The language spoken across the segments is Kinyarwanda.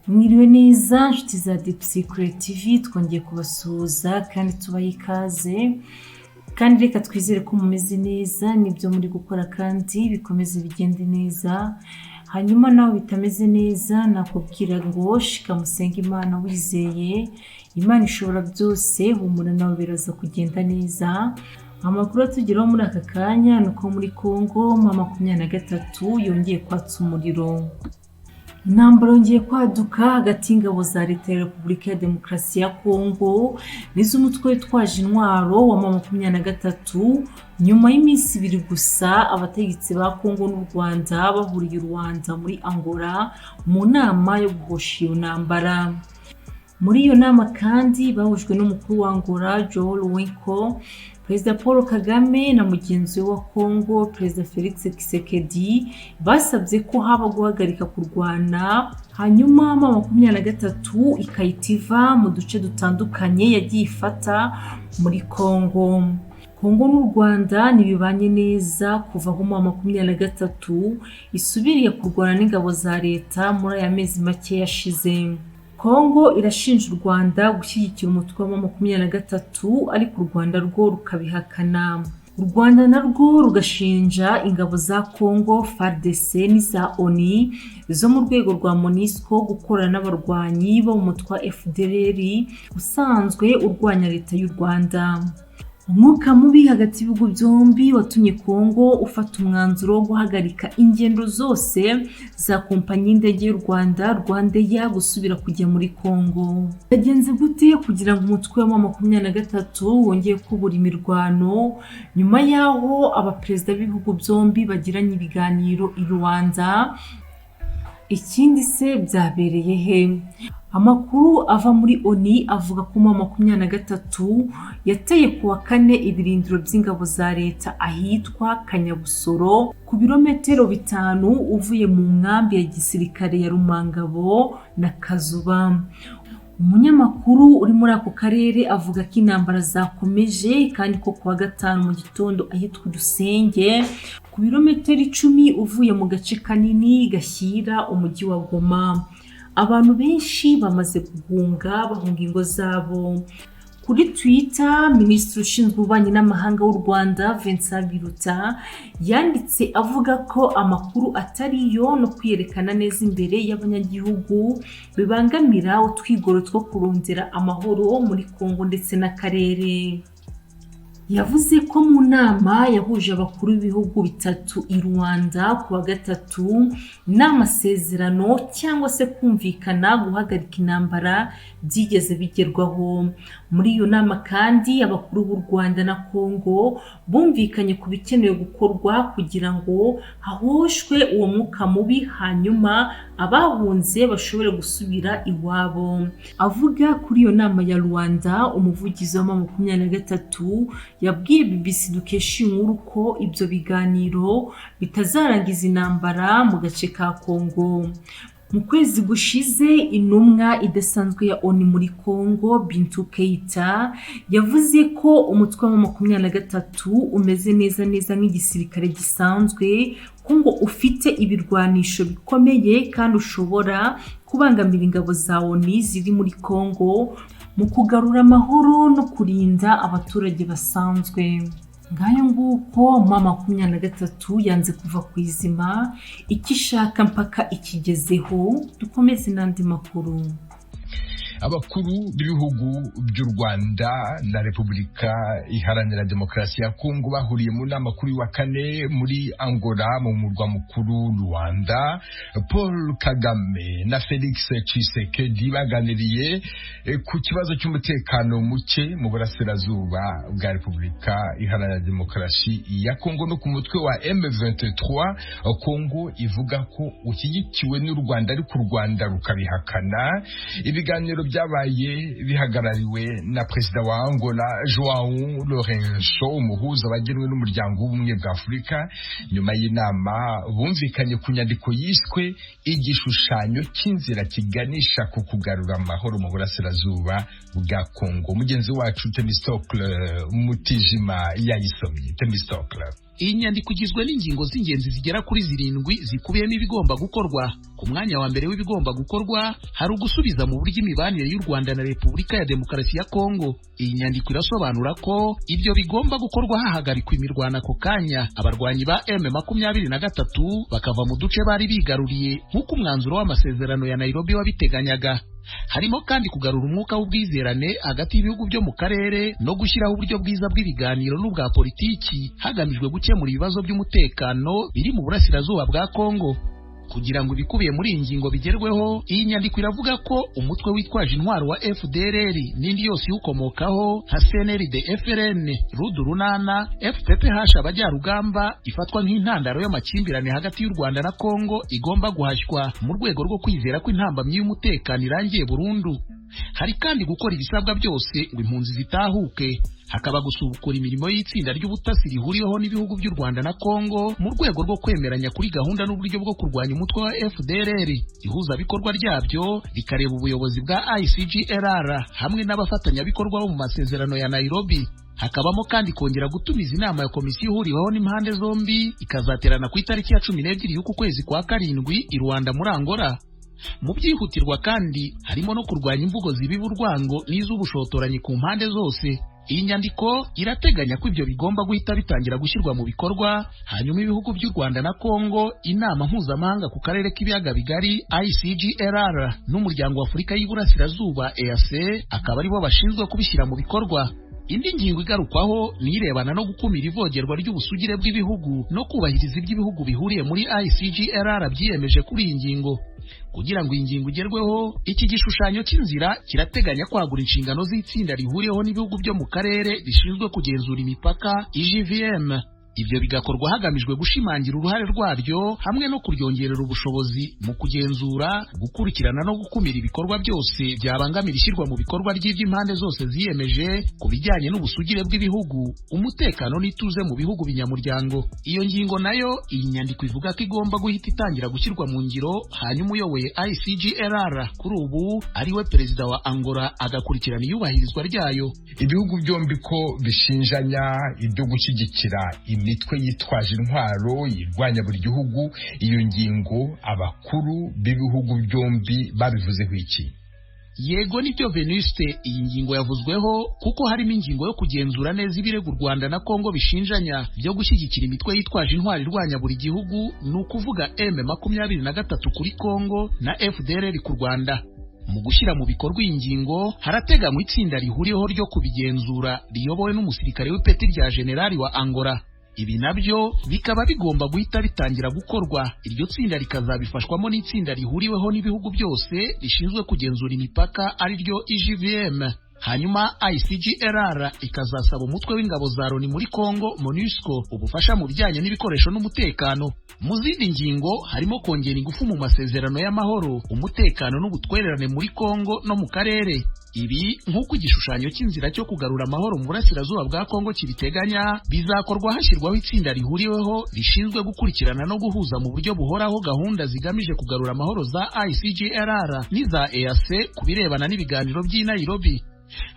Mwiriwe neza nshuti za Deep Secret TV, twongeye kubasuhuza kandi tubaha ikaze, kandi reka twizere ko mumeze neza n'ibyo muri gukora kandi bikomeze bigende neza. Hanyuma nawe bitameze neza nakubwira ngo shika musenga Imana wizeye, Imana ishobora byose, humura nawe biraza kugenda neza. Amakuru atugeraho muri aka kanya nuko muri Kongo mu 23 yongeye kwatsa umuriro. Intambara yongeye kwaduka hagati y'ingabo za leta ya Repubulika ya Demokarasi ya Kongo n'iz'umutwe witwaje intwaro wa 23 nyuma y'iminsi 2 gusa abategetsi ba Kongo n'u Rwanda bahuriye u Rwanda muri Angola mu nama yo guhosha iyo ntambara. Muri iyo nama kandi bahujwe n'umukuru wa Angola João Lourenço, Perezida Paul Kagame na mugenzi wa Kongo Perezida Felix Tshisekedi basabye ko haba guhagarika kurwana, hanyuma 23 ikayitiva mu duce dutandukanye yagiye ifata muri Kongo. Kongo n'u Rwanda nibibanye neza kuva aho 23 isubiriye kurwana n'ingabo za leta muri aya mezi make yashize. Kongo irashinja u Rwanda gushyigikira umutwe wa 23 ariko u Rwanda rwo rukabihakana. U Rwanda narwo rugashinja ingabo za Kongo FARDC n'iza ONU zo mu rwego rwa MONUSCO gukorana n'abarwanyi bo mu mutwe wa FDLR usanzwe urwanya leta y'u Rwanda. Umwuka mubi hagati y'ibihugu byombi watumye Kongo ufata umwanzuro wo guhagarika ingendo zose za kompanyi y'indege y'u Rwanda Rwandair gusubira kujya muri Kongo. Yagenze gute kugira ngo umutwe wa 23 wongeye kubura imirwano nyuma yaho abaperezida b'ibihugu byombi bagiranye ibiganiro i Rwanda? Ikindi se byabereye he? Amakuru ava muri ONU avuga ko 23 yateye kuwa 4 ibirindiro by'ingabo za leta ahitwa Kanyabusoro ku birometero 5 uvuye mu nkambi ya gisirikare ya Rumangabo na Kazuba. Umunyamakuru uri muri ako karere avuga ko intambara zakomeje kandi ko kuwa 5 mu gitondo ahitwa Dusenge ku birometero 10 uvuye mu gace kanini gashyira umujyi wa Goma. Abantu benshi bamaze guhunga bahunga ingo zabo. Kuri Twitter, Minisitiri ushinzwe ububanyi n'amahanga w'u Rwanda Vincent Biruta yanditse avuga ko amakuru atari yo no kwiyerekana neza imbere y'abanyagihugu bibangamira utwigoro two kurondera amahoro muri Kongo ndetse n'akarere. Yavuze ko mu nama yahuje abakuru b'ibihugu bitatu i Rwanda kuwa 3 n'amasezerano cyangwa se kumvikana guhagarika intambara byigeze bigerwaho. Muri iyo nama kandi abakuru b'u Rwanda na Kongo bumvikanye ku bikenewe gukorwa kugira ngo hahoshwe uwo mwuka mubi hanyuma abahunze bashobore gusubira iwabo. Avuga kuri iyo nama ya Rwanda, umuvugizi wa 23 yabwiye BBC dukesha inkuru ko ibyo biganiro bitazarangiza intambara mu gace ka Kongo. Mu kwezi gushize intumwa idasanzwe ya ONU muri Kongo Bintou Keita yavuze ko umutwe wa 23 umeze neza nk'igisirikare gisanzwe, ko ngo ufite ibirwanisho bikomeye kandi ushobora kubangamira ingabo za ONU ziri muri Kongo mu kugarura amahoro no kurinda abaturage basanzwe. Ngayo nguko 23 yanze kuva ku izima, ikishaka mpaka ikigezeho. Dukomeze n'andi makuru. Abakuru b'ibihugu by'u Rwanda na Repubulika Iharanira Demokarasi ya Kongo bahuriye mu nama kuri wa 4 muri Angola mu murwa mukuru Rwanda. Paul Kagame na Felix Tshisekedi baganiriye ku kibazo cy'umutekano muke mu burasirazuba bwa Repubulika Iharanira Demokarasi ya Kongo no ku mutwe wa M23. Kongo ivuga ko ushyigikiwe n'u Rwanda ariko u Rwanda rukabihakana. Ibiganiro byabaye bihagarariwe na perezida wa Angola João Lourenço, umuhuza wagenwe n'umuryango w'ubumwe bwa Afurika. Nyuma y'inama bumvikanye ku nyandiko yiswe igishushanyo cy'inzira kiganisha ku kugarura amahoro mu burasirazuba bwa Kongo. Mugenzi wacu Temistocle Mutijima yayisomye. Temistocle: iyi nyandiko igizwe n'ingingo z'ingenzi zigera kuri 7 zikubiyemo ibigomba gukorwa. Ku mwanya wa mbere w'ibigomba gukorwa hari ugusubiza mu buryo imibanire y'u Rwanda na Repubulika ya Demokarasi ya Kongo. Iyi nyandiko irasobanura ko ibyo bigomba gukorwa hahagarikwa imirwano ako kanya, abarwanyi ba M23 bakava mu duce bari bigaruriye nk'uko umwanzuro w'amasezerano ya Nairobi wabiteganyaga. Harimo kandi kugarura umwuka w'ubwizerane hagati y'ibihugu byo mu karere no gushyiraho uburyo bwiza bw'ibiganiro n'ubwa politiki hagamijwe gukemura ibibazo by'umutekano biri mu burasirazuba bwa Kongo. Kugira ngo ibikubiye muri iyi ngingo bigerweho, iyi nyandiko iravuga ko umutwe witwaje intwaro wa FDLR n'indi yose iwukomokaho nka CNRD, FRN, Rudurunana, FPPH abajyarugamba ifatwa nk'intandaro y'amakimbirane hagati y'u Rwanda na Kongo igomba guhashywa mu rwego rwo kwizera ko intambamyi y'umutekano irangiye burundu. Hari kandi gukora ibisabwa byose ngo impunzi zitahuke, hakaba gusubukura imirimo y'itsinda ry'ubutasi rihuriweho n'ibihugu by'u Rwanda na Kongo mu rwego rwo kwemeranya kuri gahunda n'uburyo bwo kurwanya umutwe wa FDLR. Ihuzabikorwa ryabyo rikareba ubuyobozi bwa ICGLR hamwe n'abafatanyabikorwa bo mu masezerano ya Nairobi. Hakabamo kandi kongera gutumiza inama ya komisiyo ihuriweho n'impande zombi ikazaterana ku itariki ya 12 y'uku kwezi kwa karindwi i Rwanda muri Angola. Mu byihutirwa kandi harimo no kurwanya imvugo zibiba urwango n'iz'ubushotoranyi ku mpande zose. Iyi nyandiko irateganya ko ibyo bigomba guhita bitangira gushyirwa mu bikorwa, hanyuma ibihugu by'u Rwanda na Kongo, inama mpuzamahanga ku karere k'ibiyaga bigari ICGLR n'umuryango wa Afurika y'Iburasirazuba EAC akaba aribo bashinzwe kubishyira mu bikorwa. Indi ngingo igarukwaho ni irebana no gukumira ivogerwa ry'ubusugire bw'ibihugu no kubahiriza iby'ibihugu bihuriye muri ICGLR byiyemeje kuri iyi ngingo. Kugira ngo iyi ngingo igerweho, iki gishushanyo cy'inzira kirateganya kwagura inshingano z'itsinda rihuriyeho n'ibihugu byo mu karere rishinzwe kugenzura imipaka IGVM. Ibyo bigakorwa hagamijwe gushimangira uruhare rwaryo hamwe no kuryongerera ubushobozi mu kugenzura, gukurikirana no gukumira ibikorwa byose byabangamira ishyirwa mu bikorwa ry'iby'impande zose ziyemeje ku bijyanye n'ubusugire bw'ibihugu, umutekano n'ituze mu bihugu binyamuryango. Iyo ngingo nayo iyi nyandiko ivuga ko igomba guhita itangira gushyirwa mu ngiro, hanyuma uyoboye ICGLR kuri ubu ariwe perezida wa Angola agakurikirana iyubahirizwa ryayo. Ibihugu byombi ko bishinjanya ibyo gushyigikira imitwe yitwaje intwaro irwanya buri gihugu. Iyo ngingo abakuru b'ibihugu byombi babivuzeho iki? Yego nibyo Venuste, iyi ngingo yavuzweho kuko harimo ingingo yo kugenzura neza ibirego u Rwanda na Kongo bishinjanya byo gushyigikira imitwe yitwaje intwaro irwanya buri gihugu, ni ukuvuga M23 kuri Kongo na FDLR ku Rwanda. Mu gushyira mu bikorwa iyi ngingo harateganywa itsinda rihuriyeho ryo kubigenzura riyobowe n'umusirikare w'ipeti rya generali wa Angola. Ibi nabyo bikaba bigomba guhita bitangira gukorwa. Iryo tsinda rikazabifashwamo n'itsinda rihuriweho n'ibihugu byose rishinzwe kugenzura imipaka ari ryo IGVM. Hanyuma ICGLR ikazasaba umutwe w'ingabo za Loni muri Kongo MONUSCO ubufasha mu bijyanye n'ibikoresho n'umutekano. Mu zindi ngingo harimo kongera ingufu mu masezerano y'amahoro, umutekano n'ubutwererane muri Kongo no mu karere. Ibi nk'uko igishushanyo cy'inzira cyo kugarura amahoro mu burasirazuba bwa Kongo kibiteganya, bizakorwa hashyirwaho itsinda rihuriweho rishinzwe gukurikirana no guhuza mu buryo buhoraho gahunda zigamije kugarura amahoro za ICGLR n'iza EAC ku birebana n'ibiganiro by'i Nairobi.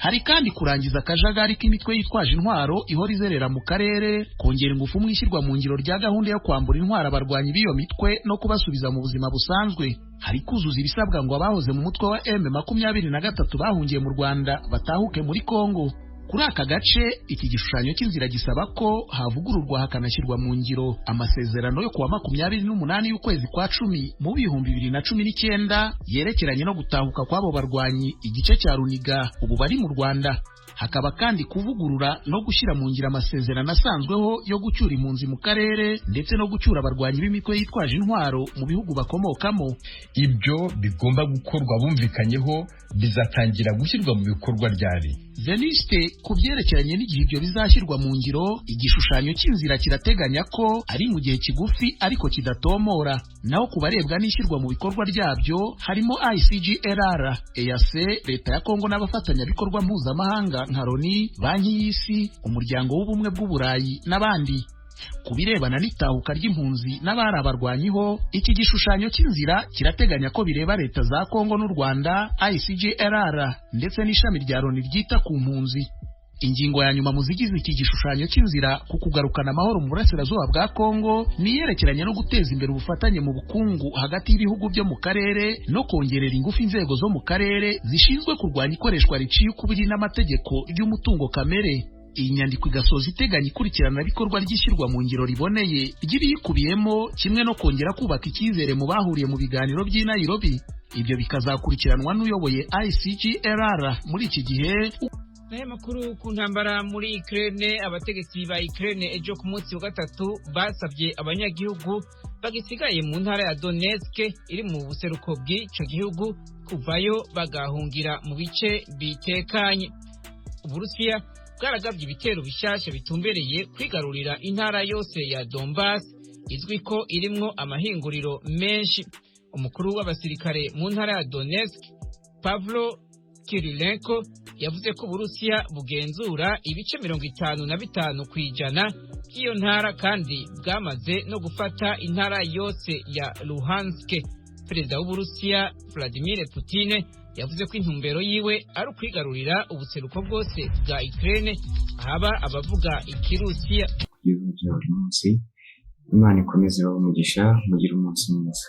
Hari kandi kurangiza akajagari k'imitwe yitwaje intwaro ihora izerera mu karere, kongera ingufu mu ishyirwa mu ngiro rya gahunda yo kwambura intwaro abarwanyi b'iyo mitwe no kubasubiza mu buzima busanzwe. Hari kuzuza ibisabwa ngo abahoze mu mutwe wa M23 bahungiye mu Rwanda batahuke muri Kongo. Kuri aka gace iki gishushanyo cy'inzira gisaba ko havugururwa hakanashyirwa mu ngiro amasezerano yo kuwa 28 y'ukwezi kwa 10 mu 2019 yerekeranye no gutahuka kw'abo barwanyi igice cya Runiga ubu bari mu Rwanda. hakaba kandi kuvugurura no gushyira mu ngiro amasezerano asanzweho yo gucyura impunzi mu karere ndetse no gucyura abarwanyi b'imitwe yitwaje intwaro mu bihugu bakomokamo. Ibyo bigomba gukorwa bumvikanyeho bizatangira gushyirwa mu bikorwa ryari? Zeniste, ku byerekeranye n'igihe ibyo bizashyirwa mu ngiro, igishushanyo cy'inzira kirateganya ko ari mu gihe kigufi ariko kidatomora. Naho ku barebwa n'ishyirwa mu bikorwa ryabyo harimo ICGLR, EAC, Leta ya Kongo n'abafatanyabikorwa mpuzamahanga nka Loni, Banki y'Isi, Umuryango w'Ubumwe bw'Uburayi n'abandi. Ku birebana n'itahuka ry'impunzi n'abari abarwanyiho, iki gishushanyo cy'inzira kirateganya ko bireba leta za Kongo n'u Rwanda, ICGLR ndetse n'ishami rya Loni ryita ku mpunzi. Ingingo ya nyuma mu zigize iki gishushanyo cy'inzira ku kugarukana amahoro mu burasirazuba bwa Kongo ni yerekeranye no guteza imbere ubufatanye mu bukungu hagati y'ibihugu byo mu karere no kongerera ingufu inzego zo mu karere zishinzwe kurwanya ikoreshwa riciye ukubiri n'amategeko ry'umutungo kamere. Iyi nyandiko igasoza iteganya ikurikirana bikorwa ry'ishyirwa mu ngiro riboneye ry'ibiyikubiyemo, kimwe no kongera kubaka icyizere mu bahuriye mu biganiro by'i Nairobi. Ibyo bikazakurikiranwa n'uyoboye ICGLR muri iki gihe. Naye makuru ku ntambara muri Ukraine, abategetsi ba Ukraine ejo ku munsi wa gatatu basabye abanyagihugu bagisigaye mu ntara ya Donetsk iri mu buseruko bw'ico gihugu kuvayo bagahungira mu bice bitekanye. Uburusiya bwaragabye ibitero bishasha bitumbereye kwigarurira intara yose ya Donbass izwi ko irimwo amahinguriro menshi. Umukuru w'abasirikare mu ntara ya Donetsk, Pavlo Kirilenko, yavuze ko Uburusiya bugenzura ibice 55% kwijana by'iyo ntara kandi bwamaze no gufata intara yose ya Luhansk. Perezida w'Uburusiya Vladimir Putin yavuze ko intumbero yiwe ari ukwigarurira ubuseruko bwose bwa Ukraine, haba abavuga ikirusiya. Imana ikomeze umugisha, mugira umunsi mwiza.